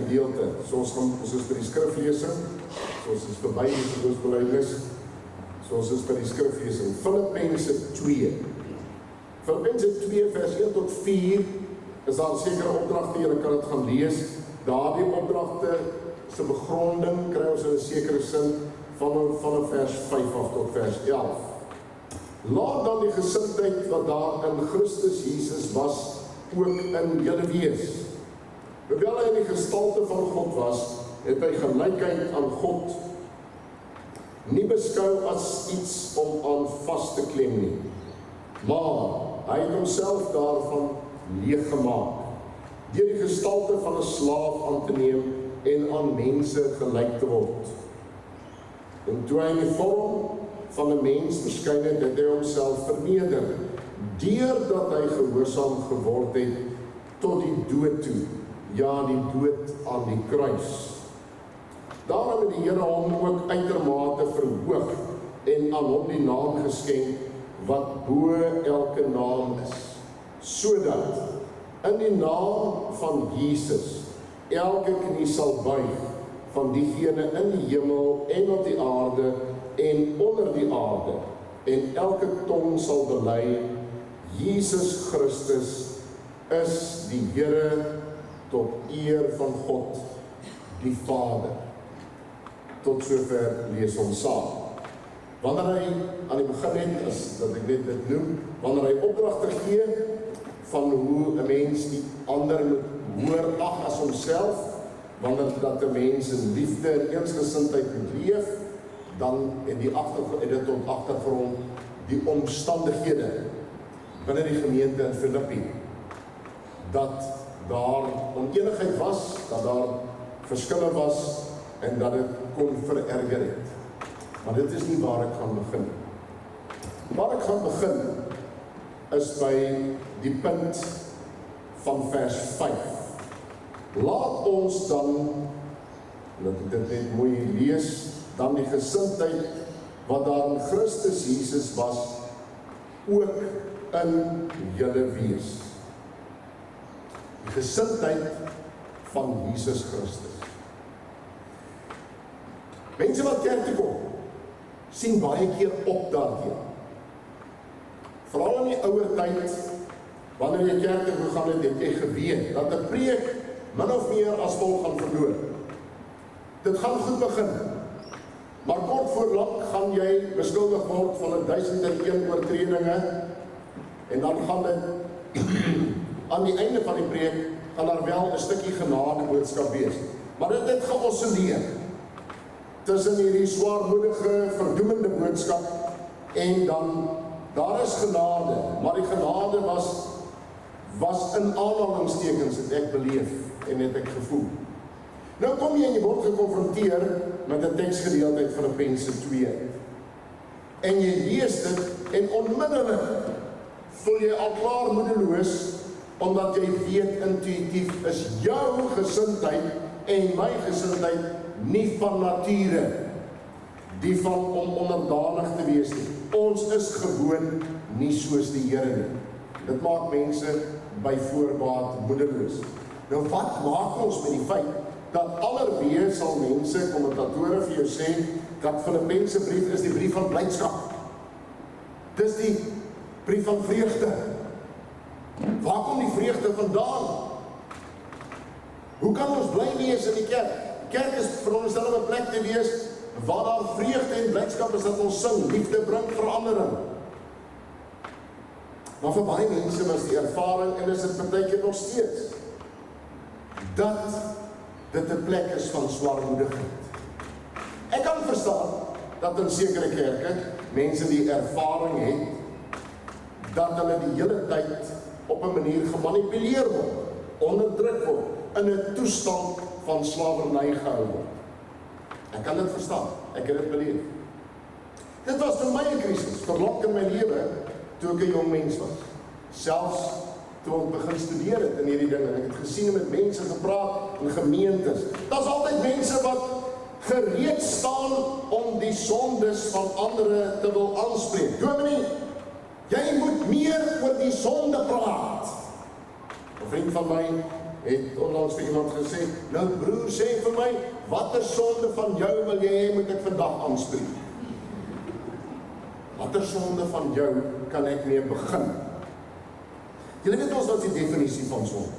gedeelte. So ons is by die skriflesing, soos is verby die geloofsbelijdenis, soos is by die skriflesing. Filippense 2. Filippense 2 vers 1 tot 4 is daar sekere opdragte, julle kan dit gaan lees. Daardie opdragte se begronding kry ons in 'n sekere sin van vers 5 af tot vers 11. Laat dan die gesindheid wat daar in Christus Jesus was, ook in julle wees. Hoewel hy in die gestalte van God was, het hy gelykheid aan God nie beskou as iets om aan vas te klem nie, maar hy het homself daarvan leeggemaak, deur die gestalte van 'n slaaf aan te neem en aan mense gelyk te word. En toe hy in die vorm van 'n mens verskyn het, het hy homself verneder, deurdat hy gehoorsaam geword het tot die dood toe, ja, die dood aan die kruis. Daarom het die Here hom ook uitermate verhoog en aan hom die naam geskenk wat bo elke naam is, sodat in die naam van Jesus elke knie sal buig van diegene in die hemel en op die aarde en onder die aarde, en elke tong sal bely, Jesus Christus is die Here tot eer van God, die Vader. Tot sover lees ons saam. Wanneer hy aan die begin het, as dat ek dit noem, wanneer hy opdragte gee van hoe 'n mens die ander moet hoor ag as homself, wanneer dat 'n mens in liefde en eensgesindheid moet leef, dan het dit tot agtergrond die omstandighede binne die gemeente in Filippi, dat daar onenigheid was, dat daar verskille was en dat dit kon vererger het. Maar dit is nie waar ek gaan begin. Waar ek gaan begin is by die punt van vers 5. Laat ons dan, dat ek dit net mooi lees, dan die gesindheid wat daar in Christus Jesus was, ook in julle wees. Die gesindheid van Jesus Christus. Mense wat kerk toe kom, sien baie keer op daarteen. Veral in die ouer tyd, wanneer jy kerk toe gegaan het, het jy geweet dat 'n preek min of meer as volg gaan verloor. Dit gaan goed begin, maar kort voor lank gaan jy beskuldig word van 1001 oortredinge, en dan gaan dit aan die einde van die preek, gaan daar wel 'n stukkie genade boodskap wees. Maar dit het geoscilleer tussen hierdie swaarmoedige, verdoemende boodskap en dan, daar is genade, maar die genade was in aanhalingstekens het ek beleef en het ek gevoel. Nou kom jy en jy word gekonfronteer met 'n teksgedeelte uit Filippense 2. En jy lees dit en onmiddellik voel jy al klaar moedeloos, omdat jy weet intuïtief is jou gesindheid en my gesindheid nie van nature, die van om onderdanig te wees nie. Ons is gewoon nie soos die Here nie. Dit maak mense by voorbaat moedeloos. Nou wat maak ons met die feit dat allerweer sal mense, kommentatore vir jou sê, dat Filippense brief is die brief van blydskap. Dis die brief van vreugde. Waar kom die vreugde vandaan? Hoe kan ons bly wees in die kerk? Kerk is veronderstel om 'n plek te wees waar daar vreugde en blydskap is, dat ons sing, liefde bring verandering. Maar vir baie mense was die ervaring, en is dit partykeer nog steeds, dat dit 'n plek is van swaarmoedigheid. Ek kan verstaan dat in sekere kerke mense die ervaring het dat hulle die hele tyd op 'n manier gemanipuleer word, onderdruk word, in 'n toestand van slawerny gehou word. Ek kan dit verstaan, ek het dit beleef. Dit was vir my 'n krisis, verlok in my lewe, toe ek 'n jong mens was. Selfs toe ek begin studeer het in hierdie dinge, en ek het gesien met mense gepraat in gemeentes. Daar's altyd mense wat gereed staan om die sondes van ander te wil aanspreek. Dominee, jy moet meer oor die sonde praat. 'n vriend van my het onlangs vir iemand gesê, nou broer, sê vir my, watter sonde van jou wil jy hê moet ek vandag aanspreek? Watter sonde van jou kan ek mee begin? Julle weet ons wat die definisie van sonde.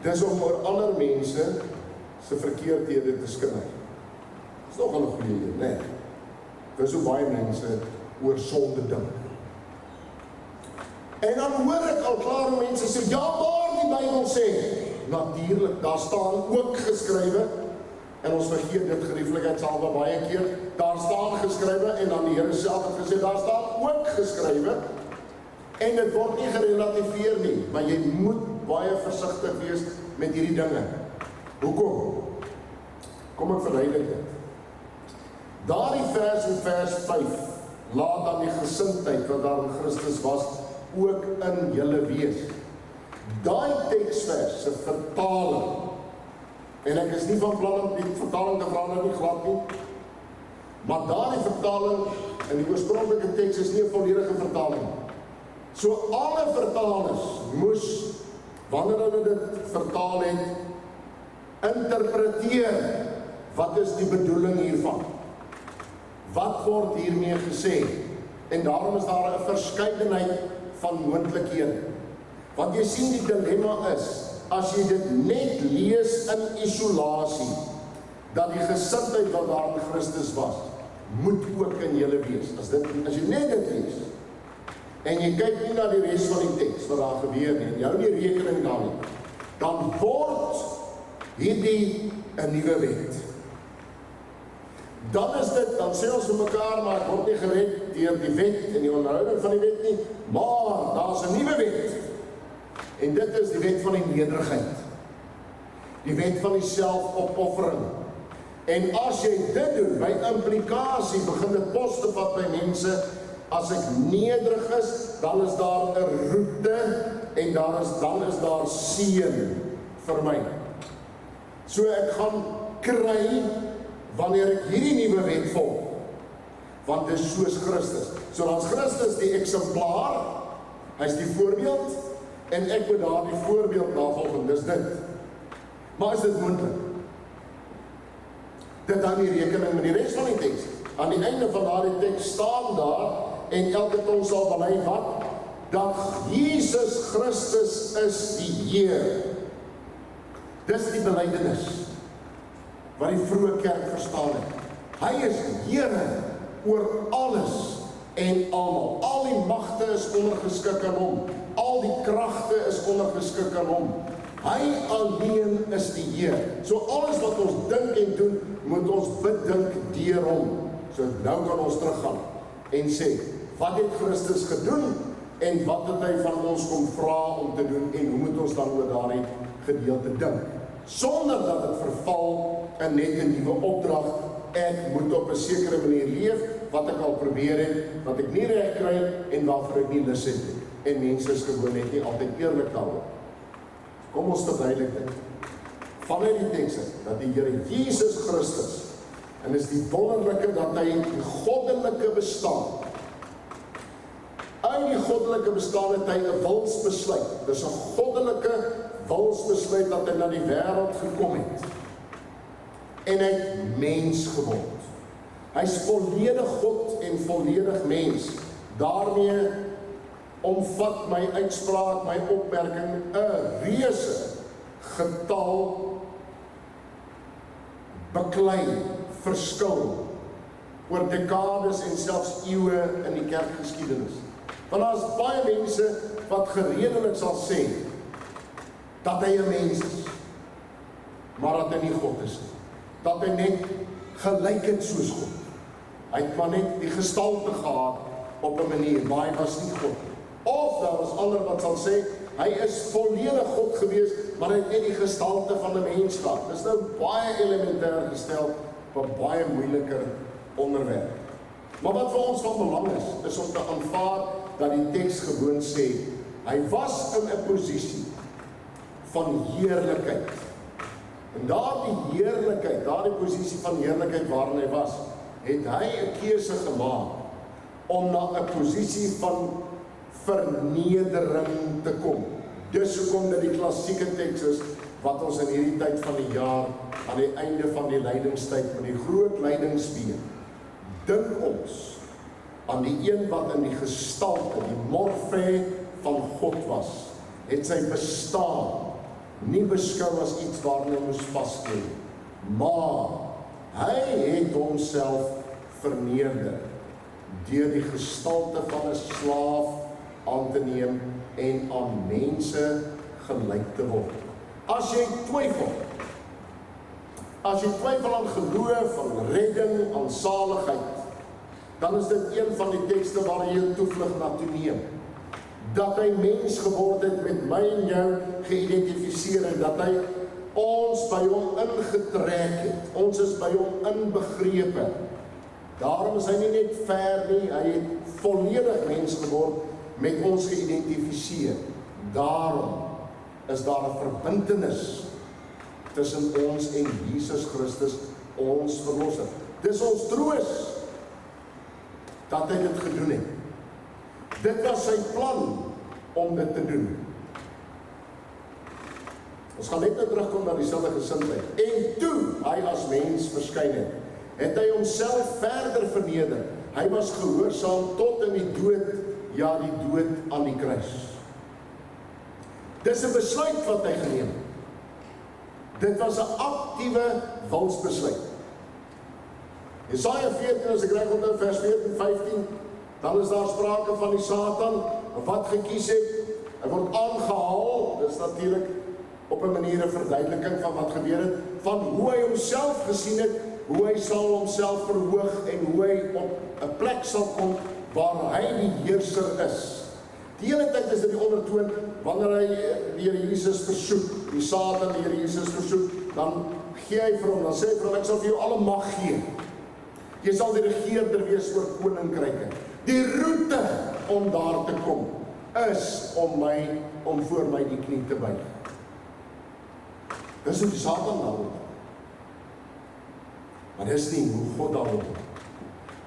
Dis om oor ander mense se verkeerdhede te skynai. Dis nogal 'n goeie een, né? Dis hoe baie mense oor sonde dink. En dan hoor ek al klare mense sê, ja, maar die Bybel sê, natuurlik, daar staan ook geskrywe, en ons vergeet dit gerieflikheidshalwe baie keer, daar staan geskrywe, en dan die Here self het gesê, daar staan ook geskrywe, en dit word nie gerelativeer nie, maar jy moet baie versigtig wees met hierdie dinge. Hoekom? Kom ek verduidelik dit. Daardie vers in vers 5, laat dan die gesindheid wat daar in Christus was, ook in julle wees. Daai teksvers se vertaling, en ek is nie van plan om die vertaling te verander nie, glad nie, maar daardie vertaling in die oorspronklike teks is nie 'n volledige vertaling. So alle vertalers moes, wanneer hulle dit vertaal het, interpreteer, wat is die bedoeling hiervan? Wat word hiermee gesê? En daarom is daar 'n verskeidenheid van moontlikhede. Want jy sien die dilemma is, as jy dit net lees in isolasie, dat die gesindheid wat daar in Christus was, moet ook in julle wees. As jy net dit lees, en jy kyk nie na die res van die teks wat daar gebeur nie, en jy hou nie rekening daarmee, dan word hierdie 'n nuwe wet. Dan is dit, dan sê ons vir mekaar, maar ek word nie gered deur die wet en die onderhouding van die wet nie, maar daar's 'n nuwe wet. En dit is die wet van die nederigheid. Die wet van die selfopoffering. En as jy dit doen, by implikasie begin dit pos te vat by mense, as ek nederig is, dan is daar 'n roete, en dan is daar seën vir my. So ek gaan kry, wanneer ek hierdie nuwe wet volg, want dit is soos Christus. So dan is Christus die eksemplaar, hy is die voorbeeld, en ek moet daar die voorbeeld navolg, en dis dit. Maar is dit moontlik? Dit hou nie rekening met die res van die teks. Aan die einde van daardie teks staan daar, en elke tong sal bely wat? Dat Jesus Christus is die Heer. Dis die belydenis wat die vroeë kerk verstaan het. Hy is Here oor alles en almal. Al die magte is ondergeskik aan hom. Al die kragte is ondergeskik aan hom. Hy alleen is die Heer. So alles wat ons dink en doen, moet ons bedink deur hom. So nou kan ons teruggaan en sê, wat het Christus gedoen en wat het hy van ons kom vra om te doen en hoe moet ons dan oor daardie gedeelte dink? Sonder dat dit verval in net 'n nuwe opdrag. Ek moet op 'n sekere manier leef wat ek al probeer het, wat ek nie reg kry en waarvoor ek nie lus het nie. En mense is gewoon net nie altyd eerlik daaroor. Kom ons verduidelik dit. Vanuit die teks dat die Here Jesus Christus, en is die wonderlike dat hy die goddelike bestaan, uit die goddelike bestaan het hy 'n wilsbesluit. Dis 'n goddelike wilsbesluit dat hy na die wêreld gekom het. En hy het mens geword. Hy's volledig God en volledig mens. Daarmee omvat my uitspraak, my opmerking 'n reuse getal beklei verskil oor dekades en selfs eeue in die kerkgeskiedenis. Want daar is baie mense wat geredelik sal sê dat hy 'n mens is, maar dat hy nie God is nie. Dat hy net gelyk het soos God. Hy het maar net die gestalte gehad op 'n manier, maar hy was nie God. Of daar is ander wat sal sê, hy is volledig God gewees, maar hy het net die gestalte van 'n mens gehad. Dit is nou baie elementêr gestel op 'n baie moeiliker onderwerp. Maar wat vir ons van belang is om te aanvaar dat die teks gewoon sê, hy was in 'n posisie van heerlikheid. En daardie heerlikheid, daardie posisie van heerlikheid waarin hy was, het hy 'n keuse gemaak om na 'n posisie van vernedering te kom. Dis hoekom dit die klassieke teks is, wat ons in hierdie tyd van die jaar, aan die einde van die lydingstyd, met die groot lydingsbeer, dink ons aan die een wat in die gestalte, die morfe van God was, het sy bestaan nie beskou as iets waarna hy moes vasklou, maar hy het homself verneder deur die gestalte van 'n slaaf aan te neem en aan mense gelyk te word. As jy twyfel aan geloof, aan redding, aan saligheid, dan is dit een van die tekste waar jy toevlug na toe neem. Dat hy mens geword het, met my en jou geïdentifiseer het, dat hy ons by hom ingetrek het, ons is by hom inbegrepe. Daarom is hy nie net ver nie, hy het volledig mens geword, met ons geïdentifiseer. Daarom is daar 'n verbintenis tussen ons en Jesus Christus, ons verlosser. Dis ons troos dat hy dit gedoen het. Dit was sy plan om dit te doen. Ons gaan net terugkom na dieselfde gesindheid. En toe hy as mens verskyn het hy homself verder verneder. Hy was gehoorsaam tot in die dood, ja, die dood aan die kruis. Dis 'n besluit wat hy geneem het. Dit was 'n aktiewe wilsbesluit. Jesaja 14, as ek reg onthou, vers 14-15, dan is daar sprake van die Satan, wat gekies het, hy word aangehaal, dis natuurlik op 'n manier 'n verduideliking van wat gebeur het, van hoe hy homself gesien het, hoe hy sal homself verhoog, en hoe hy op 'n plek sal kom, waar hy die heerser is. Die hele tyd is dit die ondertoon, wanneer hy die Here Jesus versoek, die Satan die Here Jesus versoek, dan gee hy vir hom, dan sê hy vir hom, ek sal vir jou alle mag gee. Jy sal die regeerder wees oor koninkryke. Die roete om daar te kom, is om voor my die knie te buig. Dis hoe die Satan daarop. Maar dis nie hoe God daarop.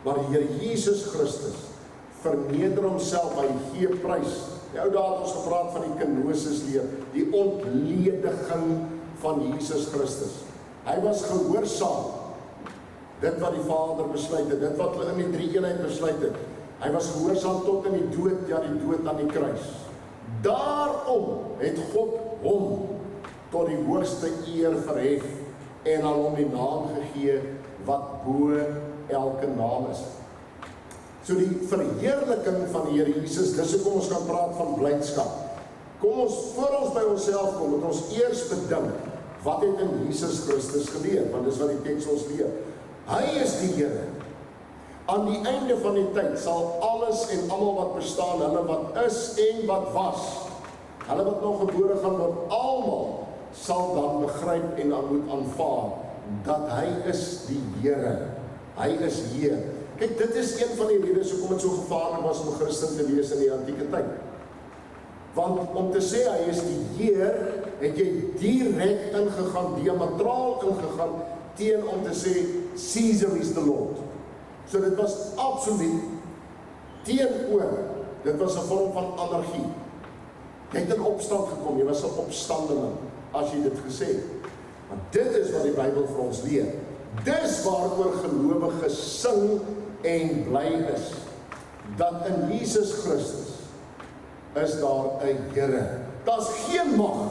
Maar die Here Jesus Christus verneder homself, hy gee prys. Die ou dae het ons gepraat van die kenosis leer, die ontlediging van Jesus Christus. Hy was gehoorsaam, dit wat die Vader besluit het, dit wat hulle in die drie-eenheid besluit het. Hy was gehoorsaam tot in die dood, ja, die dood aan die kruis. Daarom het God hom tot die hoogste eer verhef en aan hom die naam gegee wat bo elke naam is. So die verheerliking van die Here Jesus, dis hoekom ons kan praat van blydskap. Kom ons, voor ons by onsself kom, moet ons eers bedink, wat het in Jesus Christus gebeur, want dis wat die teks ons leer. Hy is die Here. Aan die einde van die tyd sal alles en almal wat bestaan, hulle wat is en wat was, hulle wat nog gebore gaan word, almal sal dan begryp en dan moet aanvaar, dat hy is die Here. Hy is Heer. Kyk, dit is een van die redes hoekom dit so gevaarlik was om 'n Christen te wees in die antieke tyd. Want om te sê hy is die Heer, het jy direk ingegaan, diametraal ingegaan, teen om te sê, Caesar is the Lord. So dit was absoluut teenoor, dit was 'n vorm van anargie. Jy het in opstand gekom, jy was 'n opstandeling, as jy dit gesê het. Want dit is wat die Bybel vir ons leer. Dis waaroor gelowiges sing en bly is, dat in Jesus Christus is daar 'n Here. Daar's geen mag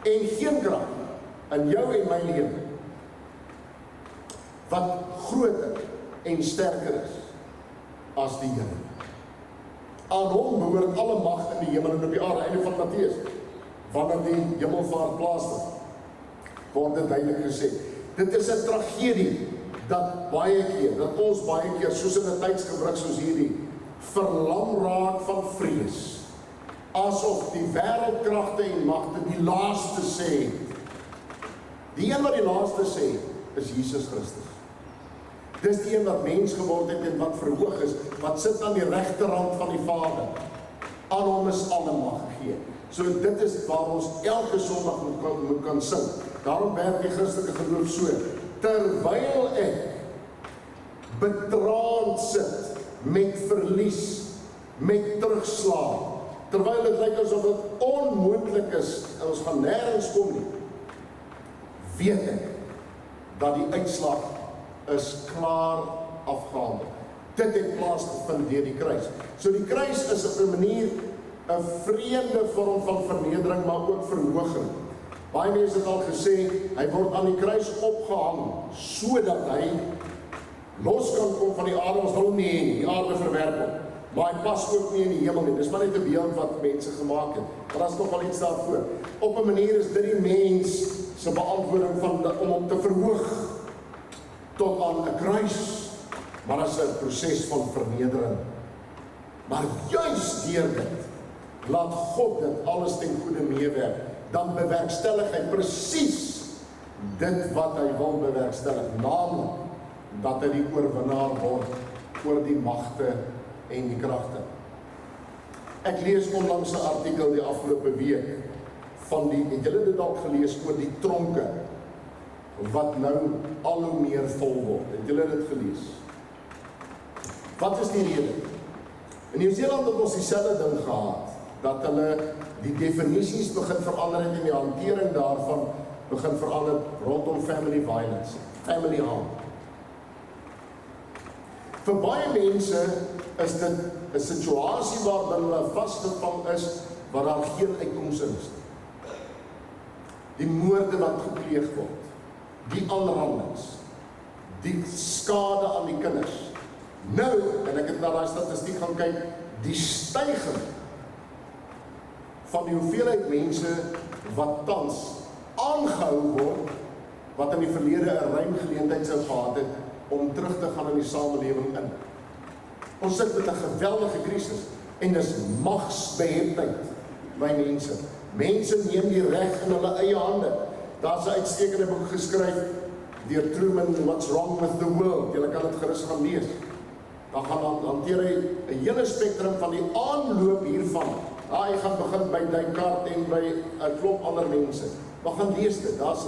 en geen krag in jou en my lewe wat groter en sterker is as die Here. Aan hom behoort alle mag in die hemel en op die aarde. Einde van Matteus, wanneer die hemelvaart plaasvind, word dit duidelik gesê. Dit is 'n tragedie dat baie keer, dat ons baie keer, soos in 'n tydsgebruik soos hierdie, verlam raak van vrees, asof die wêreldkragte en magte die laaste sê. Die een wat die laaste sê, is Jesus Christus. Dis die een wat mens geword het en wat verhoog is, wat sit aan die regterhand van die Vader. Aan hom is alle mag gegee. So dit is waar ons elke Sondag moet kan sing. Daarom werk die Christelike geloof so. Terwyl ek betraand sit met verlies, met terugslag, terwyl dit lyk asof dit onmoontlik is, en ons gaan nêrens kom nie, weet ek, dat die uitslag is klaar afgehandel. Dit het plaasgevind deur die kruis. So die kruis is op 'n manier 'n vreemde vorm van vernedering, maar ook verhoging. Baie mense het al gesê, hy word aan die kruis opgehang, sodat hy los kan kom van die aarde. Ons wil hom nie hê nie, die aarde verwerp hom. Maar hy pas ook nie in die hemel nie. Dis maar net 'n beeld wat mense gemaak het. Maar daar is nog wel iets daarvoor. Op 'n manier is dit die mens se beantwoording om hom te verhoog tot aan 'n kruis. Maar dit is 'n proses van vernedering. Maar juis deur dit, laat God dit alles ten goeie meewerk. Dan bewerkstellig hy presies dit wat hy wil bewerkstellig. Naamlik, dat hy die oorwinnaar word oor die magte en die kragte. Ek lees onlangs 'n artikel die afgelope week van het julle dit dalk gelees oor die tronke wat nou al hoe meer vol word. Het julle dit gelees? Wat is die rede? In Nieu-Seeland het ons dieselfde ding gehad, dat hulle die definisies begin verander en die hantering daarvan begin verander rondom family violence, family harm. Vir baie mense is dit 'n situasie waarin hulle vasgevang is, waar daar geen uitkoms in is. Die moorde wat gepleeg word, die aanrandings, die skade aan die kinders. Nou, en ek het na daai statistiek gaan kyk, die styging van die hoeveelheid mense wat tans aangehou word, wat in die verlede 'n ruim geleentheid sou gehad het om terug te gaan in die samelewing in. Ons sit met 'n geweldige krisis en dis magsbeheptheid by mense. Mense neem die reg in hulle eie hande. Daar's 'n uitstekende boek geskryf deur Truman, What's Wrong with the World. Julle kan dit gerus gaan lees. Dan gaan hanteer hy 'n hele spektrum van die aanloop hiervan. Hy gaan begin by Descartes en by 'n klomp ander mense. Maar gaan lees dit. Daar's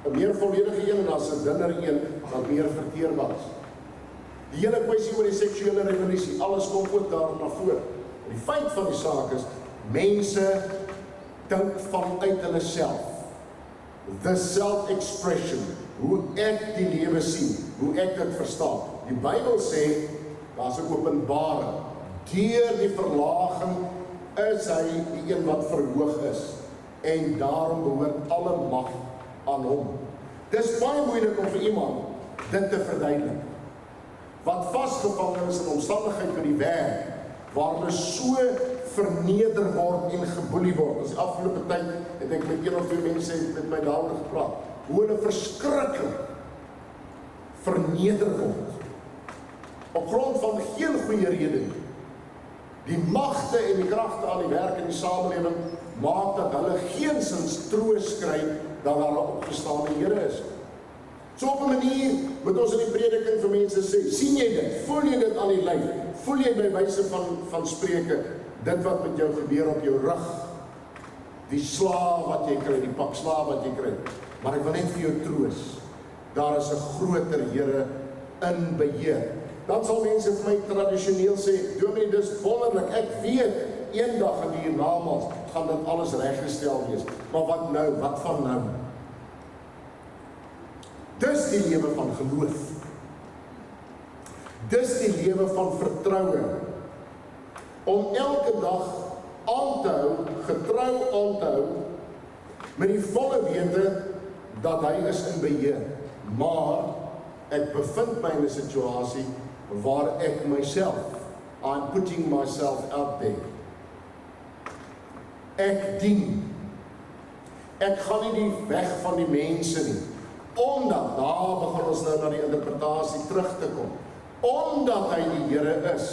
'n meer volledige een en daar's 'n dunner een wat meer verteerbaar is. Die hele kwessie oor die seksuele revolusie, alles kom ook daar na vore. Die feit van die saak is, mense dink vanuit hulle self. The self-expression, hoe ek die lewe sien, hoe ek dit verstaan. Die Bybel sê, daar's 'n openbaring. Deur die verlaging is hy die een wat verhoog is. En daarom behoort alle mag aan hom. Dis baie moeilik om vir iemand dit te verduidelik. Wat vasgevang is in omstandigheid by die werk, waar hulle so verneder word en geboelie word. As die afgelope tyd het ek met 1 of 2 mense met my daaroor gepraat, hoe hulle verskriklik verneder word. Op grond van geen goeie rede nie. Die magte en die kragte aan die werk in die samelewing maak dat hulle geensins troos kry dat daar 'n opgestaane Here is. So op 'n manier moet ons in die prediking vir mense sê, sien jy dit? Voel jy dit aan die lyf? Voel jy by wyse van Spreuke dit wat met jou gebeur op jou rug? Die slaaf wat jy kry, die pak slaaf wat jy kry. Maar ek wil net vir jou troos. Daar is 'n groter Here in beheer. Dan sal mense vir my tradisioneel sê, Dominee, dis wonderlik, ek weet, eendag in die hiernamaals gaan dit alles reggestel wees. Maar wat nou? Wat van nou? Dis die lewe van geloof. Dis die lewe van vertroue. Om elke dag aan te hou, getrou aan te hou, met die volle wete dat hy is in beheer. Maar ek bevind my in 'n situasie waar ek myself, I'm putting myself out there. Ek dien. Ek gaan nie die weg van die mense nie. Omdat, daar begin ons nou na die interpretasie terug te kom. Omdat hy die Here is.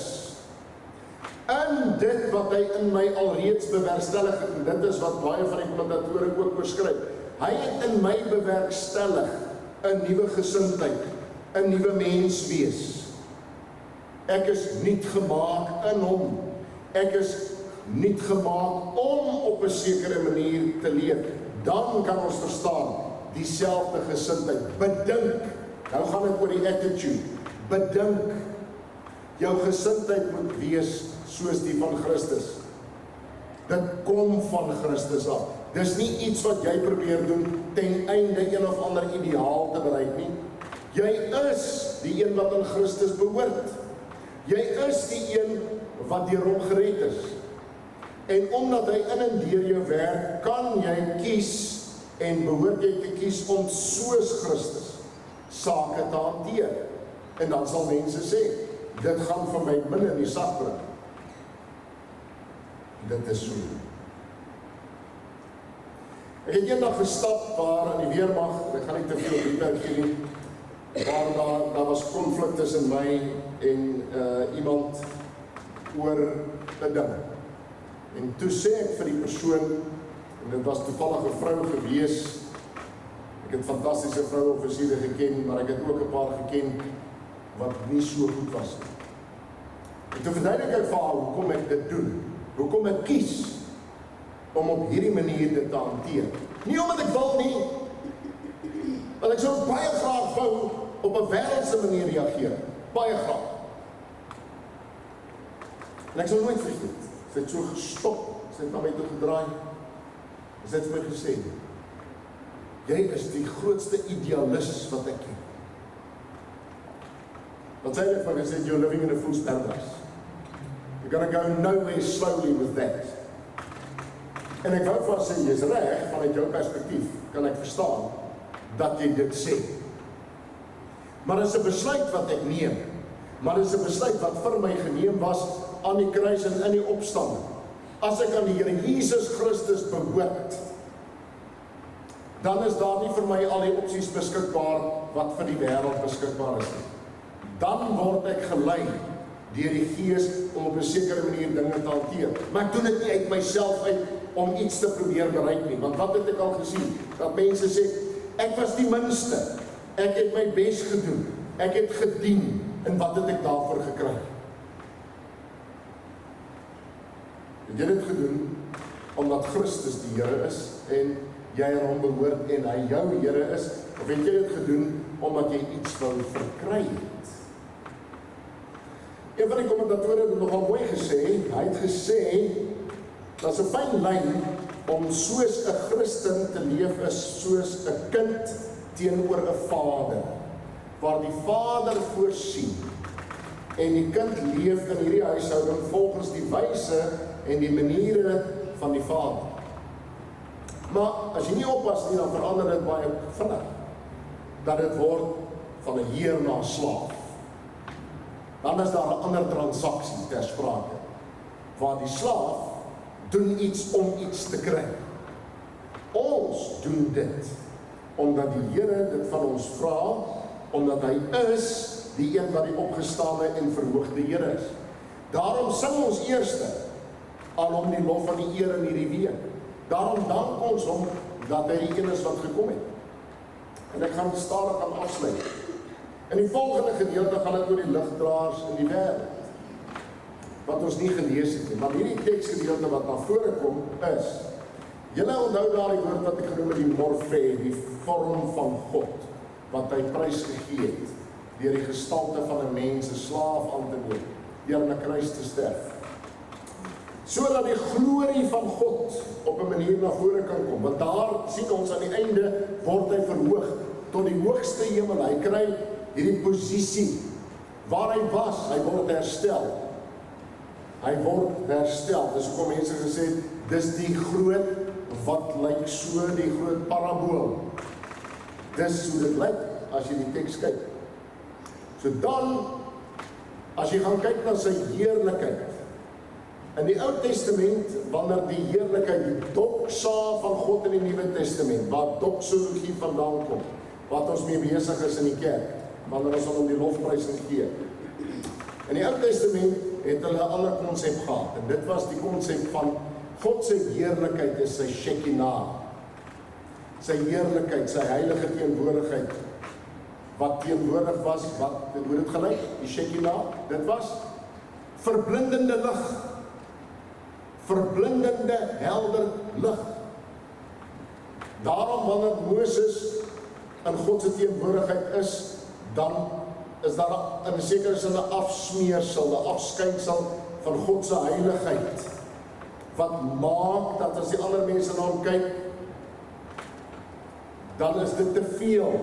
In dit wat hy in my alreeds bewerkstellig het, en dit is wat baie van die kommentatore ook beskryf. Hy het in my bewerkstellig 'n nuwe gesindheid, 'n nuwe mens wees. Ek is nuut gemaak in hom. Ek is nuut gemaak om op 'n sekere manier te leef. Dan kan ons verstaan dieselfde gesindheid. Bedink. Nou gaan dit oor die attitude. Bedink. Jou gesindheid moet wees soos die van Christus. Dit kom van Christus af. Dis nie iets wat jy probeer doen ten einde een of ander ideaal te bereik nie. Jy is die een wat aan Christus behoort. Jy is die een wat deur hom gered is. En omdat hy in en deur jou werk, kan jy kies en behoort jy te kies om soos Christus sake te hanteer. En dan sal mense sê, dit gaan van my min in die sak bring. Dit is so. Ek het eendag gestap waar in die weermag, ek gaan nie te veel detail gee nie, waar daar was konflik tussen my en iemand oor 'n ding. En toe sê ek vir die persoon, en dit was toevallig 'n vrou gewees, ek het fantastiese vrouoffisiere geken, maar ek het ook 'n paar geken wat nie so goed was. En toe verduidelik ek vir haar hoekom ek dit doen, hoekom ek kies om op hierdie manier dit te hanteer. Nie omdat ek wil nie, want ek sou baie graag wou op 'n wêreldse manier reageer, baie graag. En ek sal nooit vergeet, sy het so gestop, sy het na my toe gedraai, en sy het vir my gesê, jy is die grootste idealis wat ek ken. Wat sy het vir my gesê, you're living in a fool's paradise. You're gonna go nowhere slowly with that. En ek wou vir haar sê, jy's reg, vanuit jou perspektief, kan ek verstaan, dat jy dit sê. Maar dit is 'n besluit wat ek neem. Maar dit is 'n besluit wat vir my geneem was aan die kruis en in die opstanding. As ek aan die Here Jesus Christus behoort, dan is daar nie vir my al die opsies beskikbaar wat vir die wêreld beskikbaar is nie. Dan word ek gelei deur die Gees om op 'n sekere manier dinge te hanteer. Maar ek doen dit nie uit myself uit om iets te probeer bereik nie. Want wat het ek al gesien? Dat mense sê, ek was die minste. Ek het my bes gedoen. Ek het gedien. En wat het ek daarvoor gekry? Het jy dit gedoen omdat Christus die Here is en jy aan hom behoort en hy jou Here is? Of het jy dit gedoen omdat jy iets wou verkry het? Een van die kommentatore het nogal mooi gesê, hy het gesê, dat is 'n fyn lyn om soos 'n Christen te leef is soos 'n kind teenoor 'n vader, waar die vader voorsien en die kind leef in hierdie huishouding volgens die wyse en die maniere van die vader. Maar as jy nie oppas nie, dan verander dit baie vinnig, dat dit word van 'n heer na 'n slaaf. Dan is daar 'n ander transaksie ter sprake, waar die slaaf doen iets om iets te kry. Ons doen dit omdat die Here dit van ons vra, omdat hy is die een wat die opgestane en verhoogde Here is. Daarom sing ons eerste aan hom die lof van die eer in hierdie week. Daarom dank ons hom dat hy die een is wat gekom het. En ek gaan stadig aan afsluit. In die volgende gedeelte gaan dit oor die ligdraers in die wêreld, wat ons nie gelees het nie. Maar hierdie teksgedeelte wat na vore kom is, julle onthou daar die woord wat ek genoem het die morfé, die vorm van God, wat hy prys gegee het, deur die gestalte van 'n mens, 'n slaaf aan te neem, deur aan 'n kruis te sterf. Sodat die glorie van God op 'n manier na vore kan kom, want daar sien ons aan die einde, word hy verhoog tot die hoogste hemel, hy kry hierdie posisie, waar hy was, hy word herstel. Hy word herstel. Dis hoekom mense gesê het, dis die groot, wat lyk so, die groot parabool. Dis hoe dit lyk, as jy die teks kyk. So dan, as jy gaan kyk na sy heerlikheid, in die Ou Testament, wanneer die heerlikheid, die doxa van God in die Nuwe Testament, waar doxologie vandaan kom, wat ons mee besig is in die kerk, wanneer ons om die lofprysing gee. In die Ou Testament het hulle 'n ander konsep gehad, en dit was die konsep van God se heerlikheid is sy Shekinah. Sy heerlikheid, sy heilige teenwoordigheid, wat teenwoordig was, hoe dit gelyk, die Shekinah, dit was verblindende lig, verblindende helder lig. Daarom wanneer Moses in God se teenwoordigheid is, dan is daar in 'n sekere sin 'n afsmeersel, 'n afskynsel van God se heiligheid, wat maak dat as die ander mense na hom kyk, dan is dit te veel.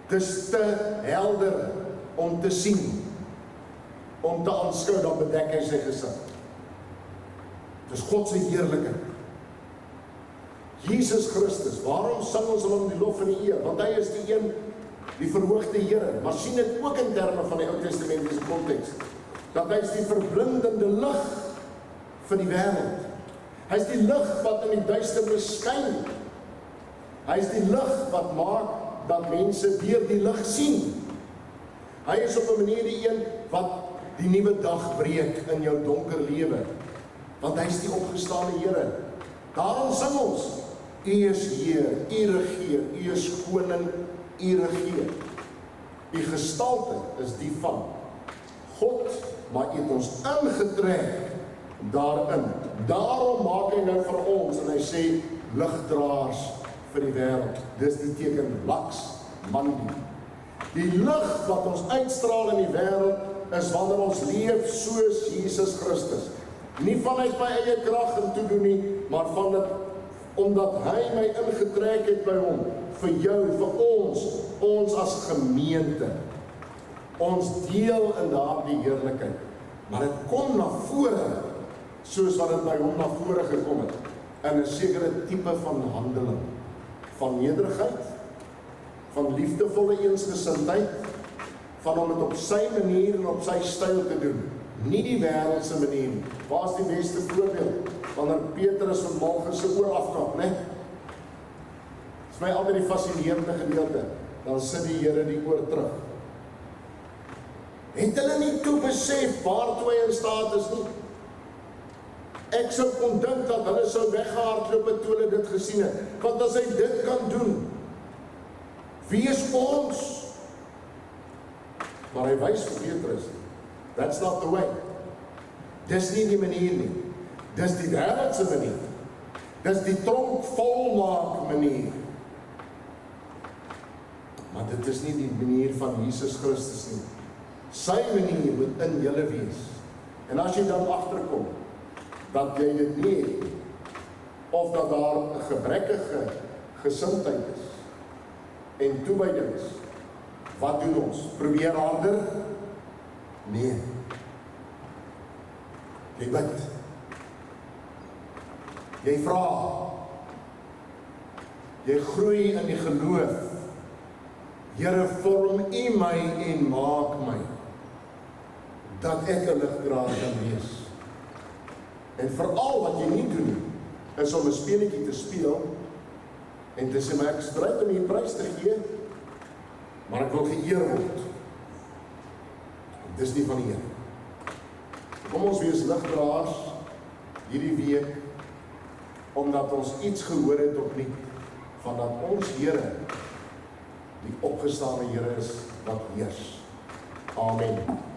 Dit is te helder om te sien, om te aanskou, dan bedek hy sy gesig. Dit is God se heerlikheid. Jesus Christus, waarom sing ons hom die lof en die eer? Want hy is die een, die verhoogde Here. Maar sien dit ook in terme van die Ou Testamentiese konteks, dat hy is die verblindende lig vir die wêreld. Hy is die lig wat in die duisternis skyn. Hy is die lig wat maak dat mense weer die lig sien. Hy is op 'n manier die een wat die nuwe dag breek in jou donker lewe. Want hy is die opgestane Here. Daarom sing ons, U is Heer, U regeer, U is koning, U regeer. Die gestalte is die van God, maar U het ons ingetrek daarin. Daarom maak hy nou vir ons, en hy sê, ligdraers vir die wêreld. Dis die teken laks, mandi. Die lig wat ons uitstraal in die wêreld, is wanneer ons leef soos Jesus Christus. Nie vanuit my eie krag en toedoen nie, maar van dit, omdat hy my ingetrek het by hom, vir jou, vir ons as gemeente. Ons deel in daardie heerlikheid. Maar dit kom na vore, soos wat dit by hom na vore gekom het, in 'n sekere tipe van handeling, van nederigheid, van liefdevolle eensgesindheid, van om dit op sy manier en op sy styl te doen, nie die wêreldse manier. Waar is die beste voorbeeld? Wanneer Petrus van Malchus se oor afkap, né? Dis my altyd die fascinerende gedeelte. Dan sit die Here die oor terug. Het hulle nie toe besef waartoe hy in staat is nie? Ek sou kon dink dat hulle sou weggehardloop het toe hulle dit gesien het. Want as hy dit kan doen, wie is ons? Maar hy wys vir Petrus, that's not the way. Dis nie die manier nie. Dis die wêreldse manier. Dis die tronk volmaak manier. Maar dit is nie die manier van Jesus Christus nie. Sy manier moet in julle wees. En as jy dan agterkom, dat jy dit nie het, of dat daar 'n gebrekkige gesindheid is, en toewyding is, wat doen ons? Probeer harder? Nee. Jy bid. Jy vra. Jy groei in die geloof. Here, vorm U my en maak my, dat ek 'n ligdraer kan wees. En veral wat jy nie doen, is om 'n speletjie te speel, en te sê, maar ek is bereid om hier prys te gee, maar ek wil geëer word. Dis nie van die Here. Kom ons wees ligdraers hierdie week, omdat ons iets gehoor het opnuut, van dat ons Here, die opgestane Here is, wat heers. Amen.